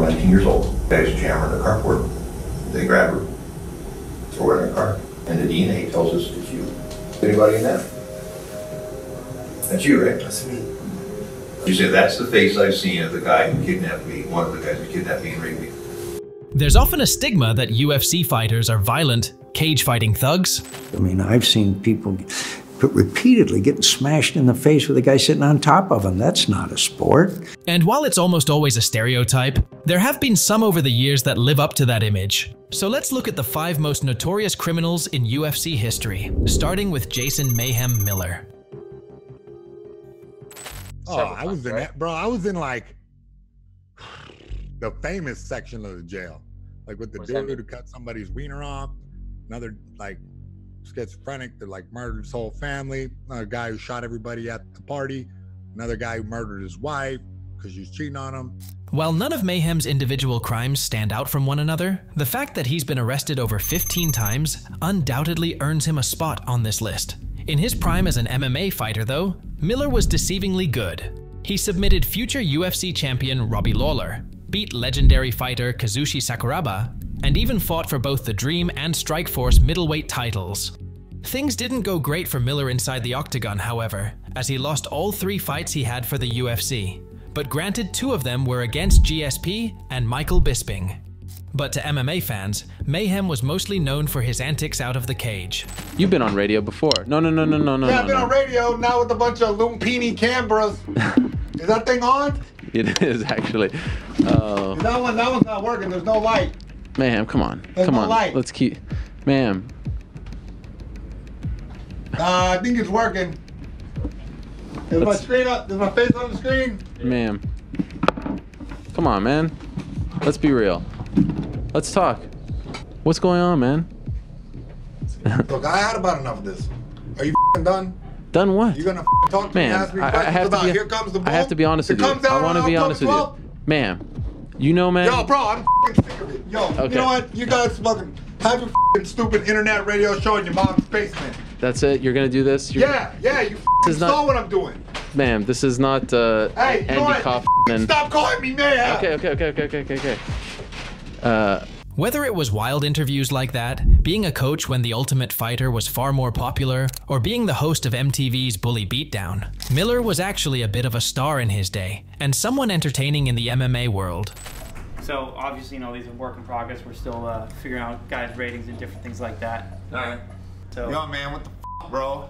19 years old. Guys jam her in the carport. They grab her, throw her in the car, and the DNA tells us it's you. Anybody in that? That's you, right? That's me. You say, that's the face I've seen of the guy who kidnapped me, one of the guys who kidnapped me and raped me. There's often a stigma that UFC fighters are violent, cage-fighting thugs. I mean, I've seen people repeatedly getting smashed in the face with a guy sitting on top of them. That's not a sport. And while it's almost always a stereotype, there have been some over the years that live up to that image. So let's look at the 5 most notorious criminals in UFC history, starting with Jason Mayhem Miller. Oh, I was in that, bro. I was in like the famous section of the jail, like with the dude who cut somebody's wiener off, another like schizophrenic that like murdered his whole family, another guy who shot everybody at the party, another guy who murdered his wife because she was cheating on him. While none of Mayhem's individual crimes stand out from one another, the fact that he's been arrested over 15 times undoubtedly earns him a spot on this list. In his prime as an MMA fighter, though, Miller was deceivingly good. He submitted future UFC champion Robbie Lawler, beat legendary fighter Kazushi Sakuraba, and even fought for both the Dream and Strikeforce middleweight titles. Things didn't go great for Miller inside the octagon, however, as he lost all 3 fights he had for the UFC, but granted 2 of them were against GSP and Michael Bisping. But to MMA fans, Mayhem was mostly known for his antics out of the cage. You've been on radio before. No. Yeah, I've been on radio now with a bunch of Lumpini Canberras. Is that thing on? It is actually. That one's not working. There's no light. Mayhem, come on. There's no light. Let's keep. Mayhem. I think it's working. Is my screen up? Is my face on the screen? Mayhem. Come on, man. Let's be real. Let's talk. What's going on, man? Look, I had about enough of this. Are you done? Done what? You gonna talk to me, Man, ask me questions about here comes the bull? I have to be honest with you. I want to be honest with you. Ma'am, you know, man. Yo, bro, I'm sick of it. Yo, okay. You know what? You guys fucking have your stupid internet radio show in your mom's basement. That's it? You're gonna do this? Yeah, you saw what I'm doing. Ma'am, this is not hey, Andy Kaufman. Stop calling me man. Okay. Whether it was wild interviews like that, being a coach when The Ultimate Fighter was far more popular, or being the host of MTV's Bully Beatdown, Miller was actually a bit of a star in his day, and someone entertaining in the MMA world. So obviously, these are work in progress. We're still figuring out guys' ratings and different things like that. All right. So, yo, man, what the f, bro?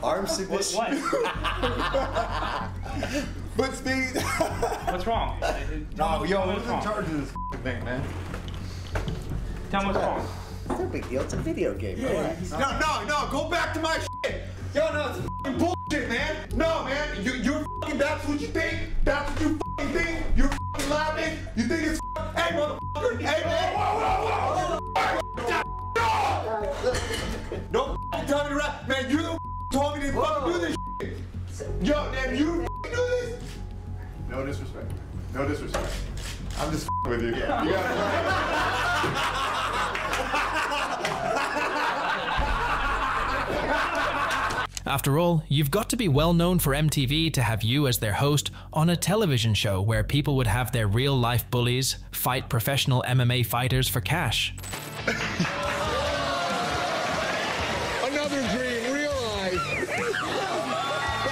Arm submission. What? Foot speed. What's wrong? No, yo, who's in charge of this thing, man? Tell me what's wrong. It's no big deal. It's a video game. Yeah. No. Go back to my shit. Yo, no, it's f***ing bullshit, man. No, man. You're f***ing, that's what you think? That's what you f***ing think? You're f***ing laughing? You think it's hey, motherfucker. Hey, man. Don't f***ing tell me to rap. Man, you the f***ing told me to fucking do this shit. Yo, man, you f***ing do this? No disrespect. I'm just f***ing with you. Yeah. You got it right. After all, you've got to be well known for MTV to have you as their host on a television show where people would have their real-life bullies fight professional MMA fighters for cash. Another dream realized. That's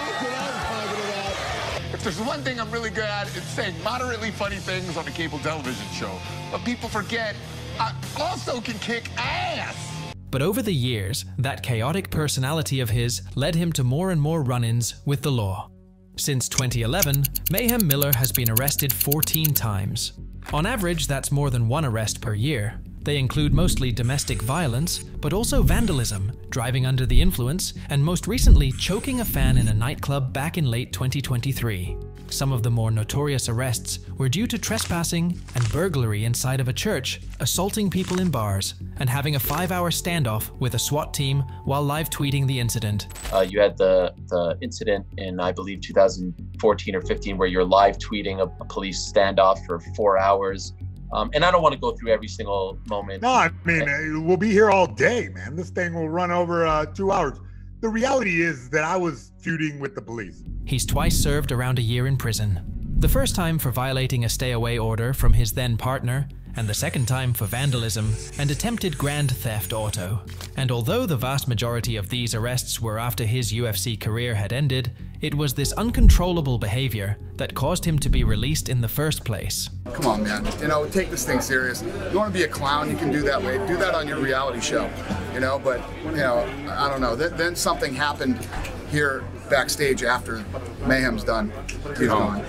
what I'm talking about. If there's one thing I'm really good at, it's saying moderately funny things on a cable television show. But people forget, I also can kick ass. But over the years, that chaotic personality of his led him to more and more run-ins with the law. Since 2011, Mayhem Miller has been arrested 14 times. On average, that's more than 1 arrest per year. They include mostly domestic violence, but also vandalism, driving under the influence, and most recently choking a fan in a nightclub back in late 2023. Some of the more notorious arrests were due to trespassing and burglary inside of a church, assaulting people in bars, and having a 5-hour standoff with a SWAT team while live tweeting the incident. You had the incident in, I believe, 2014 or 15, where you're live tweeting a police standoff for 4 hours. And I don't want to go through every single moment. No, I mean, we'll be here all day, man. This thing will run over 2 hours. The reality is that I was feuding with the police. He's twice served around a year in prison. The first time for violating a stay-away order from his then partner, and the second time for vandalism and attempted grand theft auto. And although the vast majority of these arrests were after his UFC career had ended, it was this uncontrollable behavior that caused him to be released in the first place. Come on, man. You know, take this thing serious. You want to be a clown, you can do that way. Do that on your reality show, you know, but, you know, I don't know. Then something happened here backstage after Mayhem's done. He's gone.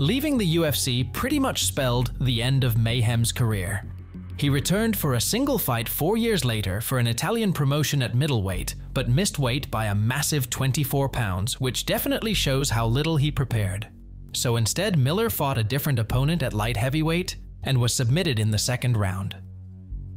Leaving the UFC pretty much spelled the end of Mayhem's career. He returned for a single fight 4 years later for an Italian promotion at middleweight, but missed weight by a massive 24 pounds, which definitely shows how little he prepared. So instead, Miller fought a different opponent at light heavyweight and was submitted in the second round.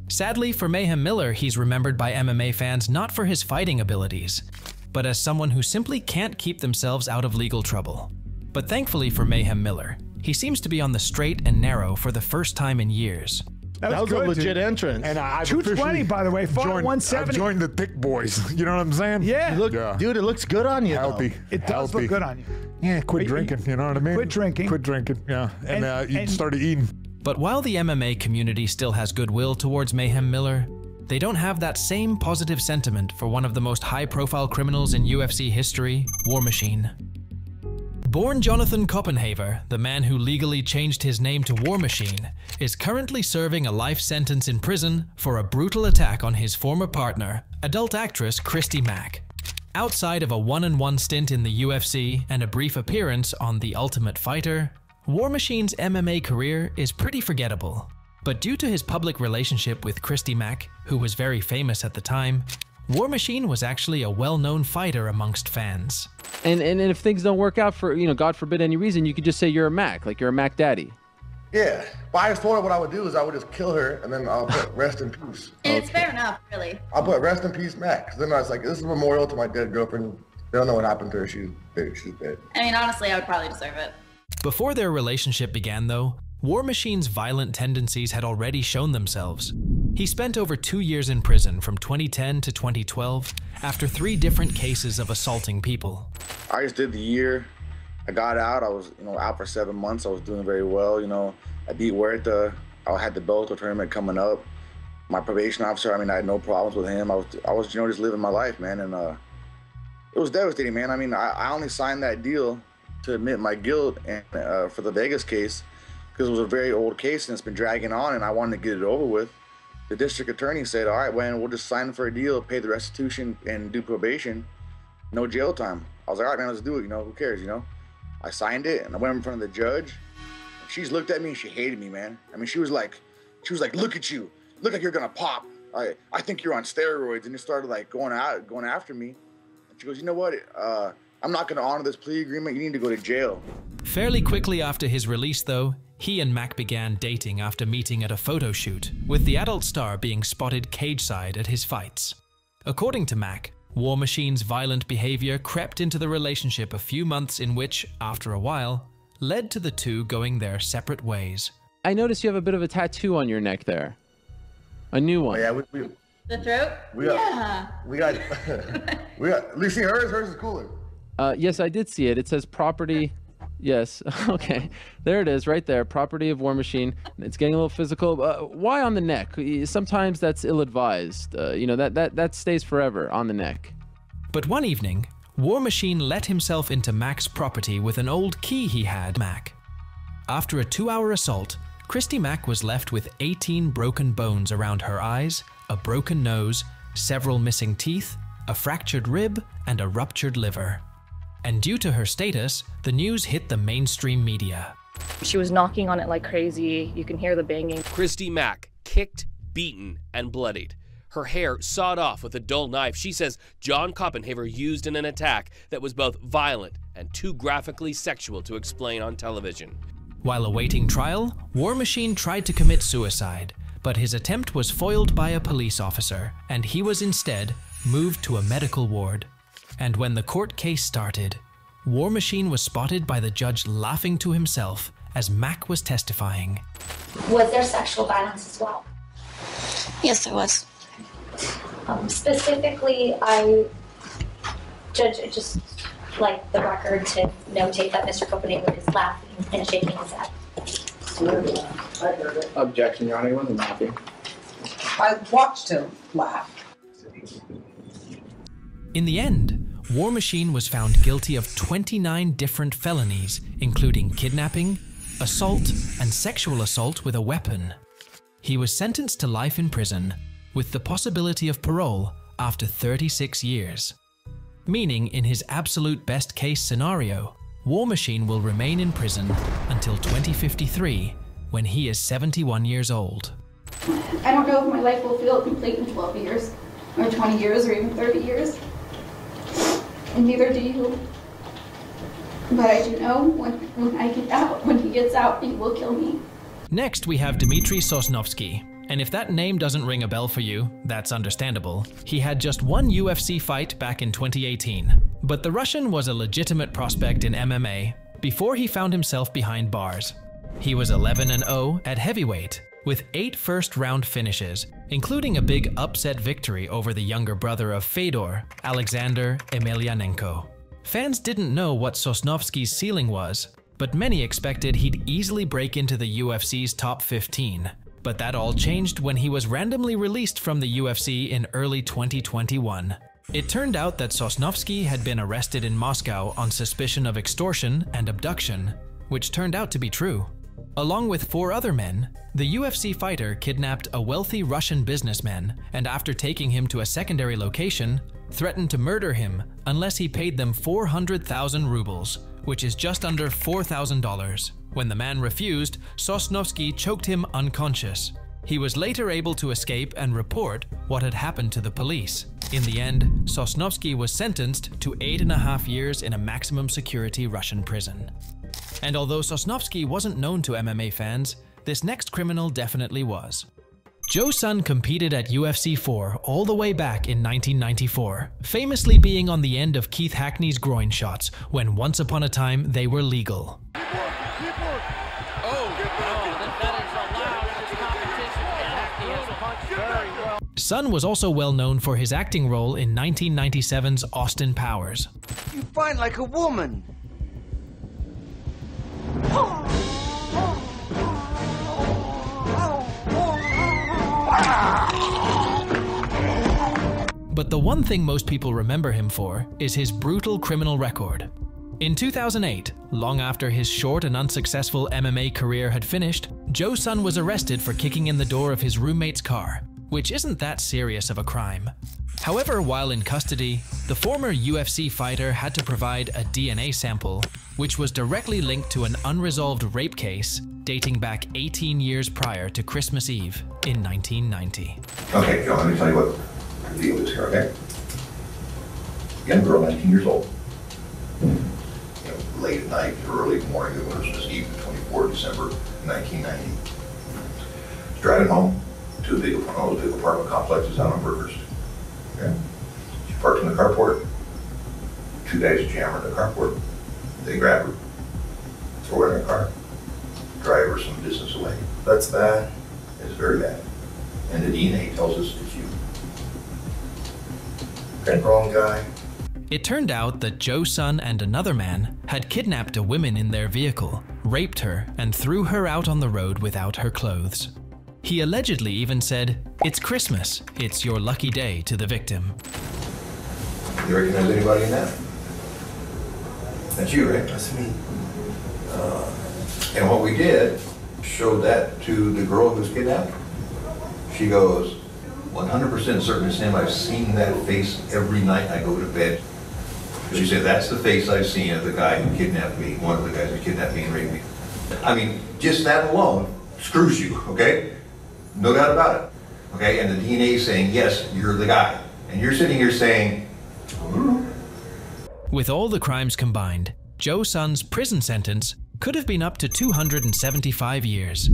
Sadly for Mayhem Miller, he's remembered by MMA fans not for his fighting abilities, but as someone who simply can't keep themselves out of legal trouble. But thankfully for Mayhem Miller, he seems to be on the straight and narrow for the first time in That was good, a legit dude. entrance. And I've 220, by the way, fought 170. I've joined the thick boys. You know what I'm saying? Yeah. Dude, it looks good on you. Healthy. Though. It does look good on you. Yeah, quit drinking. You know what I mean? Quit drinking. Quit drinking. Yeah, and you started eating. But while the MMA community still has goodwill towards Mayhem Miller, they don't have that same positive sentiment for one of the most high-profile criminals in UFC history, War Machine. Born Jonathon Koppenhaver, the man who legally changed his name to War Machine, is currently serving a life sentence in prison for a brutal attack on his former partner, adult actress Christy Mack. Outside of a one-on-one stint in the UFC and a brief appearance on The Ultimate Fighter, War Machine's MMA career is pretty forgettable. But due to his public relationship with Christy Mack, who was very famous at the time, War Machine was actually a well-known fighter amongst fans. And if things don't work out for, God forbid any reason, you could just say you're a Mac, like you're a Mac daddy. Yeah, but I just told her what I would do is I would just kill her and then I'll put rest in peace. And it's fair enough, really. I'll put rest in peace, Mac. Because then I was like, this is a memorial to my dead girlfriend. They don't know what happened to her. She's dead. I mean, honestly, I would probably deserve it. Before their relationship began, though, War Machine's violent tendencies had already shown themselves. He spent over 2 years in prison from 2010 to 2012 after 3 different cases of assaulting people. I just did the year. I got out. I was, out for 7 months. I was doing very well. I beat Huerta. I had the Bellator tournament coming up. My probation officer, I had no problems with him. I was just living my life, man. And it was devastating, man. I only signed that deal to admit my guilt and for the Vegas case because it was a very old case and it's been dragging on and I wanted to get it over with. The district attorney said, all right, man, we'll just sign for a deal, pay the restitution, and do probation. No jail time. I was like, all right, man, let's do it. Who cares, I signed it, and I went in front of the judge. She's looked at me, and she hated me, man. She was like, look at you. Look like you're going to pop. I think you're on steroids. And it started, going after me. And she goes, you know what? I'm not going to honor this plea agreement. You need to go to jail. Fairly quickly after his release, though, he and Mac began dating after meeting at a photo shoot, with the adult star being spotted cage-side at his fights. According to Mac, War Machine's violent behavior crept into the relationship a few months in which, after a while, led to the two going their separate ways. I noticed you have a bit of a tattoo on your neck there. A new one. Yeah, the throat? We got, you see hers? Hers is cooler. Yes, I did see it. It says property. Yes. Okay. There it is right there. Property of War Machine. It's getting a little physical. Why on the neck? Sometimes that's ill-advised. That stays forever on the neck. But one evening, War Machine let himself into Mac's property with an old key he had, Mac. After a 2-hour assault, Christy Mack was left with 18 broken bones around her eyes, a broken nose, several missing teeth, a fractured rib, and a ruptured liver. And due to her status, the news hit the mainstream media. She was knocking on it like crazy. You can hear the banging. Christy Mack, kicked, beaten, and bloodied. Her hair sawed off with a dull knife she says John Koppenhaver used in an attack that was both violent and too graphically sexual to explain on television. While awaiting trial, War Machine tried to commit suicide, but his attempt was foiled by a police officer, and he was instead moved to a medical ward. And when the court case started, War Machine was spotted by the judge laughing to himself as Mac was testifying. Was there sexual violence as well? Yes, there was. Specifically, Judge, like the record to notate that Mr. Koppenhaver is laughing and shaking his head. Objection, Your Honor, he wasn't laughing. I watched him laugh. In the end, War Machine was found guilty of 29 different felonies, including kidnapping, assault, and sexual assault with a weapon. He was sentenced to life in prison, with the possibility of parole after 36 years. Meaning, in his absolute best case scenario, War Machine will remain in prison until 2053, when he is 71 years old. I don't know if my life will feel complete in 12 years, or 20 years, or even 30 years. And neither do you. But I do know when I get out, when he gets out, he will kill me. Next, we have Dmitriy Sosnovskiy. And if that name doesn't ring a bell for you, that's understandable. He had just one UFC fight back in 2018. But the Russian was a legitimate prospect in MMA before he found himself behind bars. He was 11-0 at heavyweight, with 8 first-round finishes, including a big upset victory over the younger brother of Fedor, Alexander Emelianenko. Fans didn't know what Sosnovskiy's ceiling was, but many expected he'd easily break into the UFC's top 15. But that all changed when he was randomly released from the UFC in early 2021. It turned out that Sosnovskiy had been arrested in Moscow on suspicion of extortion and abduction, which turned out to be true. Along with 4 other men, the UFC fighter kidnapped a wealthy Russian businessman and after taking him to a secondary location, threatened to murder him unless he paid them 400,000 rubles, which is just under $4,000. When the man refused, Sosnovskiy choked him unconscious. He was later able to escape and report what had happened to the police. In the end, Sosnovskiy was sentenced to 8.5 years in a maximum security Russian prison. And although Sosnovskiy wasn't known to MMA fans, this next criminal definitely was. Joe Son competed at UFC 4 all the way back in 1994, famously being on the end of Keith Hackney's groin shots when once upon a time they were legal. Son was also well known for his acting role in 1997's Austin Powers. You fight like a woman. But the one thing most people remember him for is his brutal criminal record. In 2008, long after his short and unsuccessful MMA career had finished, Joe Son was arrested for kicking in the door of his roommate's car, which isn't that serious of a crime. However, while in custody, the former UFC fighter had to provide a DNA sample, which was directly linked to an unresolved rape case dating back 18 years prior to Christmas Eve in 1990. Okay, Joe, let me tell you what the deal is here, okay? Young girl, 19 years old. Late at night, early morning of Christmas Eve, 24 December 1990. She's driving home to the big apartment complexes out on Burgers. Okay? She parks in the carport. 2 guys jam her in the carport. They grab her, throw her in a car, drive her some distance away. That's bad. It's very bad. And the DNA tells us it's you. Okay, wrong guy. It turned out that Joe Son and another man had kidnapped a woman in their vehicle, raped her, and threw her out on the road without her clothes. He allegedly even said, "It's Christmas, it's your lucky day," to the victim. You recognize anybody in that? That's you, right? That's me. And what we did, showed that to the girl who was kidnapped. She goes, 100% certain it's him. I've seen that face every night I go to bed. She said, that's the face I've seen of the guy who kidnapped me, one of the guys who kidnapped me and raped me. I mean, just that alone screws you, okay? No doubt about it, okay? And the DNA is saying, yes, you're the guy. And you're sitting here saying, With all the crimes combined, Joe Son's prison sentence could have been up to 275 years.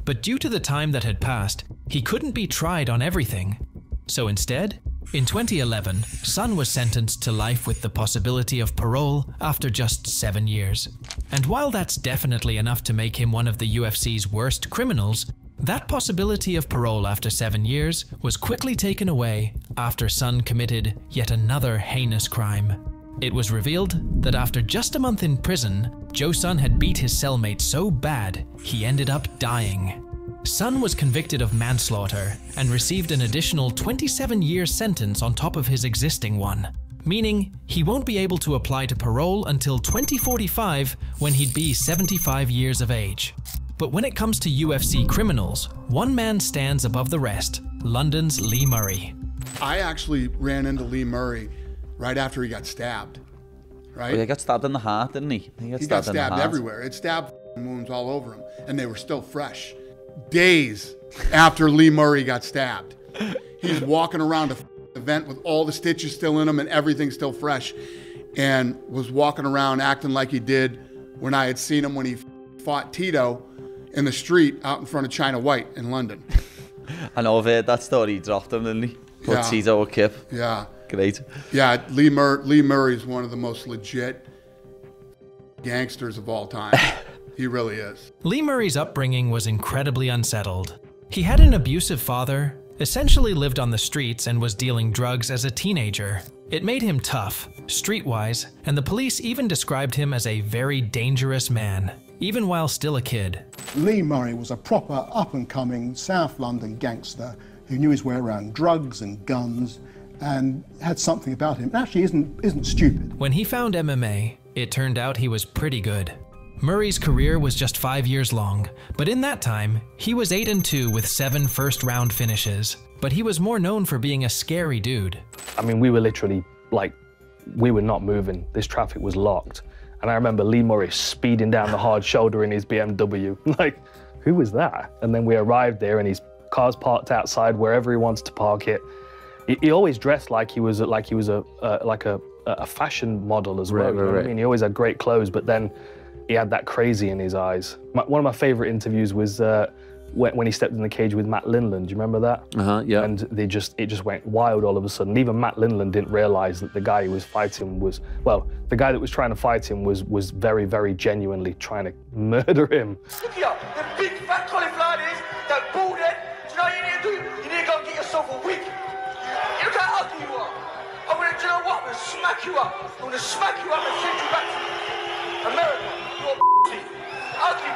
But due to the time that had passed, he couldn't be tried on everything. So instead, in 2011, Son was sentenced to life with the possibility of parole after just 7 years. And while that's definitely enough to make him one of the UFC's worst criminals, that possibility of parole after 7 years was quickly taken away after Son committed yet another heinous crime. It was revealed that after just a month in prison, Joe-san had beat his cellmate so bad, he ended up dying. Sun was convicted of manslaughter and received an additional 27-year sentence on top of his existing one, meaning he won't be able to apply to parole until 2045 when he'd be 75 years of age. But when it comes to UFC criminals, one man stands above the rest, London's Lee Murray. I actually ran into Lee Murray right after he got stabbed, right? Well, he got stabbed in the heart, didn't he? He got stabbed everywhere. It stabbed wounds all over him, and they were still fresh. Days after Lee Murray got stabbed, he's walking around an event with all the stitches still in him and everything still fresh, and was walking around acting like he did when I had seen him when he fought Tito in the street out in front of China White in London. I know I've heard that story. He dropped him, didn't he? Put Yeah. Tito a kip. Yeah. Great. Yeah, Lee Murray is one of the most legit gangsters of all time. He really is. Lee Murray's upbringing was incredibly unsettled. He had an abusive father, essentially lived on the streets, and was dealing drugs as a teenager. It made him tough, streetwise, and the police even described him as a very dangerous man, even while still a kid. Lee Murray was a proper up-and-coming South London gangster who knew his way around drugs and guns and had something about him. Actually isn't stupid. When he found MMA, it turned out he was pretty good. Murray's career was just 5 years long, but in that time, he was 8-2 with 7 first-round finishes. But he was more known for being a scary dude. I mean, we were literally, we were not moving. This traffic was locked. And I remember Lee Murray speeding down the hard shoulder in his BMW. Who was that? And then we arrived there and his car's parked outside wherever he wanted to park it. He always dressed like he was a fashion model as well. Right, You know what right. I mean, he always had great clothes, but then he had that crazy in his eyes. One of my favorite interviews was when he stepped in the cage with Matt Linland. Do you remember that? Yeah. And it just went wild all of a sudden. Even Matt Linland didn't realize that the guy he was fighting was, the guy that was trying to fight him was very, very genuinely trying to murder him. Look here, the big fat cauliflower is, that bald head. Do you know what you need to do? You need to go and get yourself a wig. Look how ugly you are. I'm gonna, do you know what? I'm gonna smack you up. I'm gonna smack you up and send you back to America. You're ugly.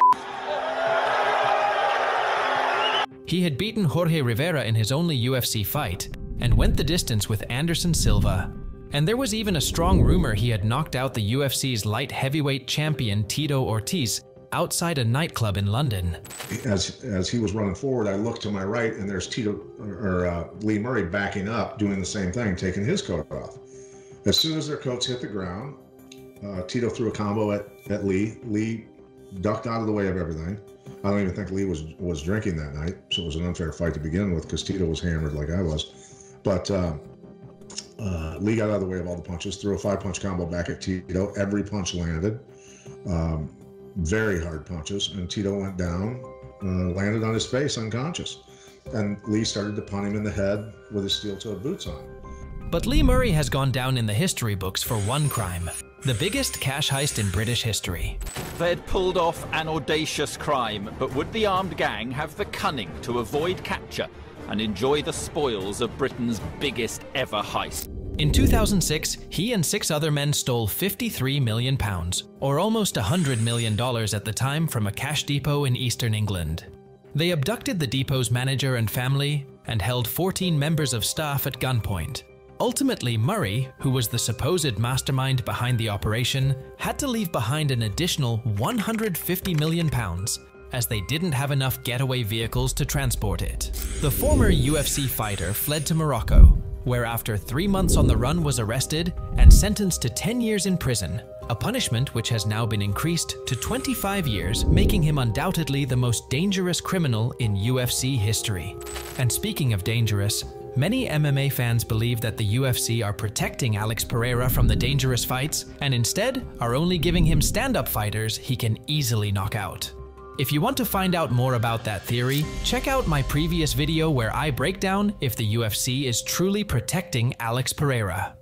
He had beaten Jorge Rivera in his only UFC fight and went the distance with Anderson Silva. And there was even a strong rumor he had knocked out the UFC's light heavyweight champion Tito Ortiz outside a nightclub in London. As he was running forward, I looked to my right, and there's Lee Murray backing up, doing the same thing, taking his coat off. As soon as their coats hit the ground, Tito threw a combo at Lee. Lee ducked out of the way of everything. I don't even think Lee was drinking that night, so it was an unfair fight to begin with because Tito was hammered like I was. But Lee got out of the way of all the punches, threw a 5-punch combo back at Tito. Every punch landed. Very hard punches, and Tito went down, landed on his face unconscious. And Lee started to punt him in the head with his steel-toed boots on. But Lee Murray has gone down in the history books for one crime, the biggest cash heist in British history. They'd pulled off an audacious crime, but would the armed gang have the cunning to avoid capture and enjoy the spoils of Britain's biggest ever heist? In 2006, he and 6 other men stole £53 million, or almost $100 million at the time, from a cash depot in eastern England. They abducted the depot's manager and family and held 14 members of staff at gunpoint. Ultimately, Murray, who was the supposed mastermind behind the operation, had to leave behind an additional £150 million, as they didn't have enough getaway vehicles to transport it. The former UFC fighter fled to Morocco, where after 3 months on the run was arrested and sentenced to 10 years in prison, a punishment which has now been increased to 25 years, making him undoubtedly the most dangerous criminal in UFC history. And speaking of dangerous, many MMA fans believe that the UFC are protecting Alex Pereira from the dangerous fights and instead are only giving him stand-up fighters he can easily knock out. If you want to find out more about that theory, check out my previous video where I break down if the UFC is truly protecting Alex Pereira.